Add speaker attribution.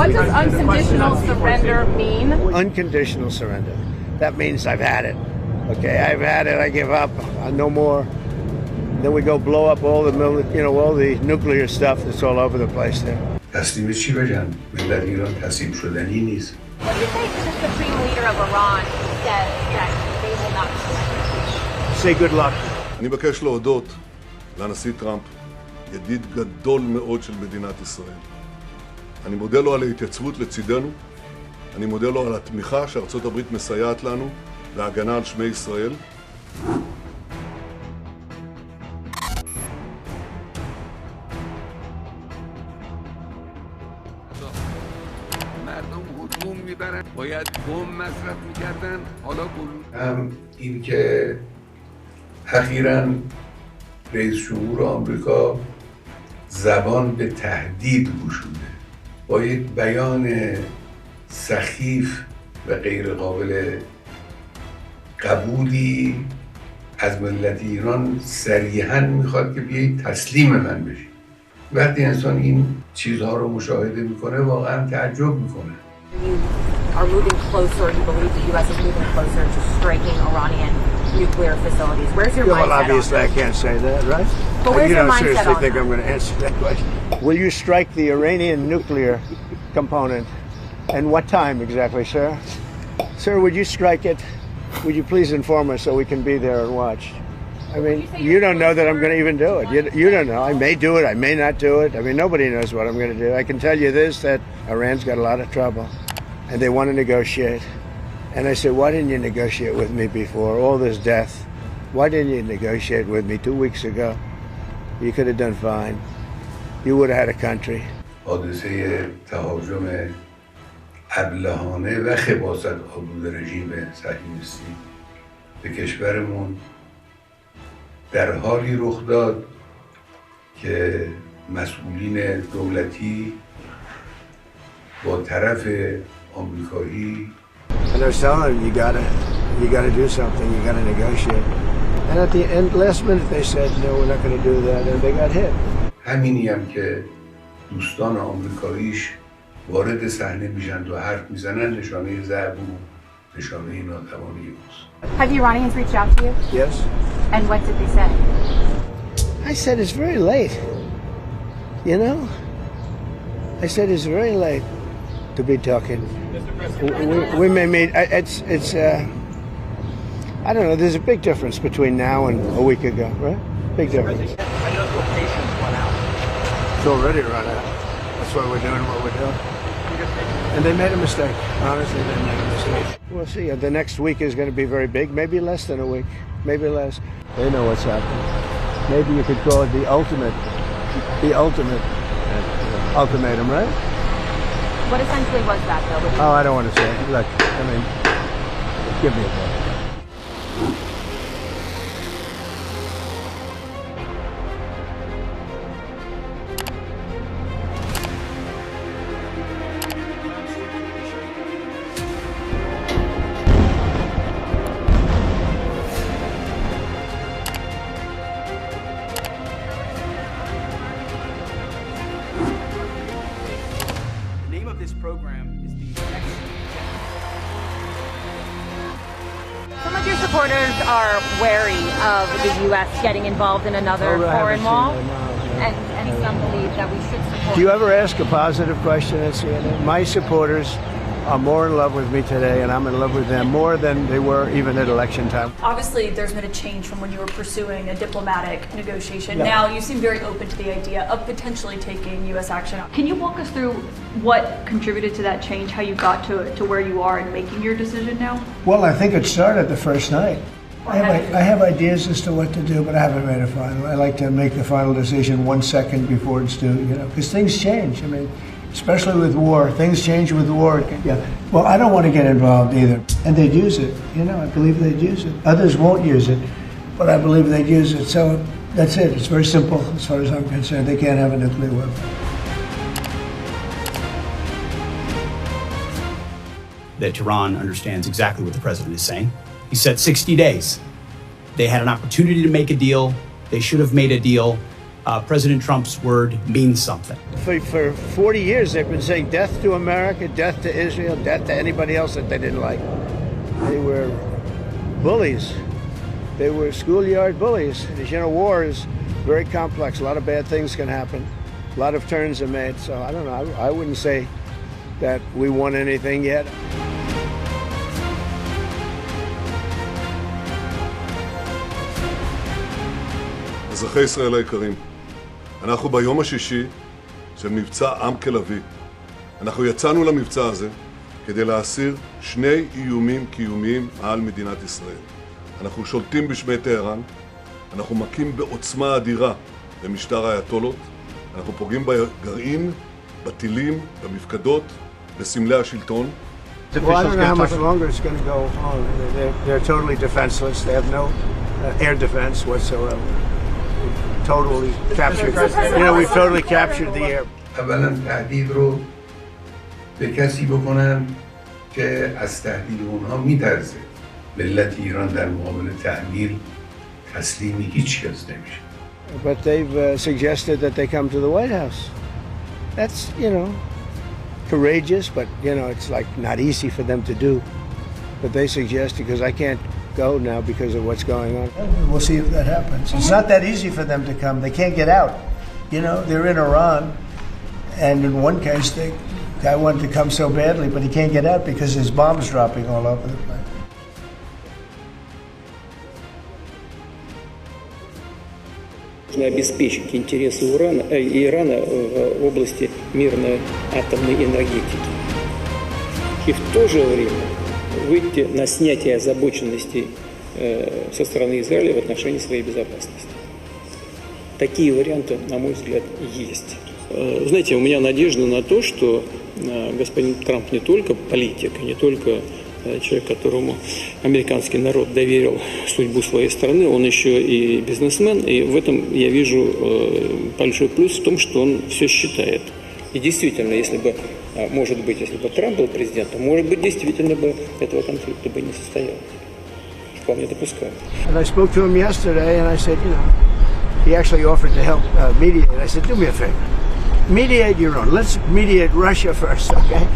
Speaker 1: What does unconditional surrender mean?
Speaker 2: Unconditional surrender. That means I've had it. Okay, I've had it. I give up. No more. Then we go blow up all the all the nuclear stuff that's all over the place there.
Speaker 3: تسلیم چی بگن؟ ملت ایران تسلیم شدنی نیست.
Speaker 1: What do you think the supreme leader of Iran said that they will not surrender?
Speaker 2: Say good luck.
Speaker 4: אני מבקש להודות לנשיא טראמפ, ידיד גדול מאוד של מדינת ישראל. אני מודה לו על ההתייצבות לצידנו, אני מודה לו על התמיכה שארצות הברית מסייעת לנו להגנה על שמי ישראל.
Speaker 5: باید بم مصرف می‌کردن حالا
Speaker 3: هم این که اخیراً رئیس جمهور آمریکا زبان به تهدید گشوده با یک بیان سخیف و غیر قابل قبولی از ملت ایران صریحاً میخواد که بیایید تسلیم من بشید. وقتی انسان این چیزها رو مشاهده میکنه واقعاً تعجب میکنه.
Speaker 1: You are moving closer, you believe the U.S. is moving closer to striking Iranian nuclear facilities. Where's your mindset
Speaker 2: Well, obviously
Speaker 1: on
Speaker 2: I
Speaker 1: that?
Speaker 2: can't say that, right?
Speaker 1: But where's
Speaker 2: you
Speaker 1: your
Speaker 2: don't
Speaker 1: mindset
Speaker 2: seriously
Speaker 1: on
Speaker 2: think
Speaker 1: that?
Speaker 2: I'm going to answer that question. Will you strike the Iranian nuclear component? And what time exactly, sir? Sir, would you strike it? Would you please inform us so we can be there and watch? I mean, you don't know that I'm going to even do it. You don't know. I may do it. I may not do it. I mean, nobody knows what I'm going to do. I can tell you this, that Iran's got a lot of trouble and they want to negotiate. And I said, why didn't you negotiate with me before? All this death. Why didn't you negotiate with me 2 weeks ago? You could have done fine. You would have had a country.
Speaker 3: حادثه تهاجم ابلهانه و خباثت آلود رژیم صهیونیستی به کشورمون در حالی رخ داد که مسئولین دولتی با طرف آمریکایی
Speaker 2: And I was telling them, you gotta do something, you gotta negotiate. And at the end, last minute, they said, no, we're not going to do that, and they got hit.
Speaker 3: همینی هم که دوستان آمریکاییش وارد صحنه میشن و حرف میزنن نشانه ضعف و نشانه ناتوانی اوست.
Speaker 1: Have the Iranians reached out to you?
Speaker 2: Yes.
Speaker 1: And what did they say?
Speaker 2: I said, it's very late. You know? I said, it's very late to be talking. We may meet, I don't know, there's a big difference between now and a week ago, right? Big difference.
Speaker 6: I know locations run out.
Speaker 2: It's already run out. That's why we're doing what we're doing. And they made a mistake. Honestly, they made a mistake. We'll see. The next week is going to be very big, maybe less than a week, maybe less. They know what's happening. Maybe you could call it the ultimate ultimatum, right?
Speaker 1: What essentially was that, though?
Speaker 2: Oh, I don't want to say. Look, I mean, give me a break.
Speaker 6: This program is the next.
Speaker 1: Some of your supporters are wary of the U.S. getting involved in another foreign war, and some believe that we should support.
Speaker 2: Do you ever ask a positive question at CNN? My supporters are more in love with me today, and I'm in love with them more than they were even at election time.
Speaker 7: Obviously, there's been a change from when you were pursuing a diplomatic negotiation.
Speaker 2: Yeah.
Speaker 7: Now, you seem very open to the idea of potentially taking U.S. action. Can you walk us through what contributed to that change, how you got to where you are in making your decision now?
Speaker 2: Well, I think it started the first night. I have ideas as to what to do, but I haven't made a final. I like to make the final decision 1 second before it's due, because things change. I mean, especially with war, things change with war. Yeah. Well, I don't want to get involved either. And they'd use it. I believe they'd use it. Others won't use it, but I believe they'd use it. So that's it. It's very simple as far as I'm concerned. They can't have a nuclear weapon.
Speaker 8: That Tehran understands exactly what the president is saying. He said 60 days. They had an opportunity to make a deal. They should have made a deal. President Trump's word means something.
Speaker 2: For 40 years, they've been saying death to America, death to Israel, death to anybody else that they didn't like. They were bullies. They were schoolyard bullies. As you know, war is very complex. A lot of bad things can happen. A lot of turns are made. So I don't know. I wouldn't say that we won anything yet.
Speaker 4: אזרחי ישראל היקרים, אנחנו ביום השישי של מבצע עם כלבי. אנחנו יצאנו למבצע הזה כדי להסיר שני איומים קיומיים על מדינת ישראל. אנחנו שולטים בשמי טהרן, אנחנו מכים בעוצמה אדירה במשטר האייתולות, אנחנו פוגעים בגרעין, בטילים, במפקדות, בסמלי השלטון.
Speaker 2: Well, I don't know how much longer it's going to go on. They're totally defenseless. They have no air defense whatsoever. Totally captured. You know, we've totally captured the air.
Speaker 3: اولا تهدید رو به کسی بکنن که از تهدید اونها میترسه. ملت ایران در مقابل تحمیل تسلیم هیچ کس نمیشه.
Speaker 2: But they've suggested that they come to the White House. That's, you know, courageous, but, you know, it's like not easy for them to do. But they suggest, because I can't go now because of what's going on. We'll see if that happens. It's not that easy for them to come. They can't get out. You know, they're in Iran, and in one case, the guy wanted to come so badly, but he can't get out because there's bombs dropping all over the place.
Speaker 9: Нужно обеспечить интересы Ирана в области мирной атомной энергетики. И в то же время выйти на снятие озабоченности со стороны Израиля в отношении своей безопасности. Такие варианты, на мой взгляд, есть. Знаете, у меня надежда на то, что господин Трамп не только политик, не только человек, которому американский народ доверил судьбу своей страны, он еще и бизнесмен, и в этом я вижу большой плюс в том, что он все считает. И действительно, если бы, может быть, если бы Трамп был президентом, может быть, действительно бы этого конфликта бы не состоялось. Вполне допускаю.
Speaker 2: And I spoke to him yesterday, and I said, you know, he actually offered to help mediate. I said, do me a favor, mediate your own. Let's mediate Russia first, okay?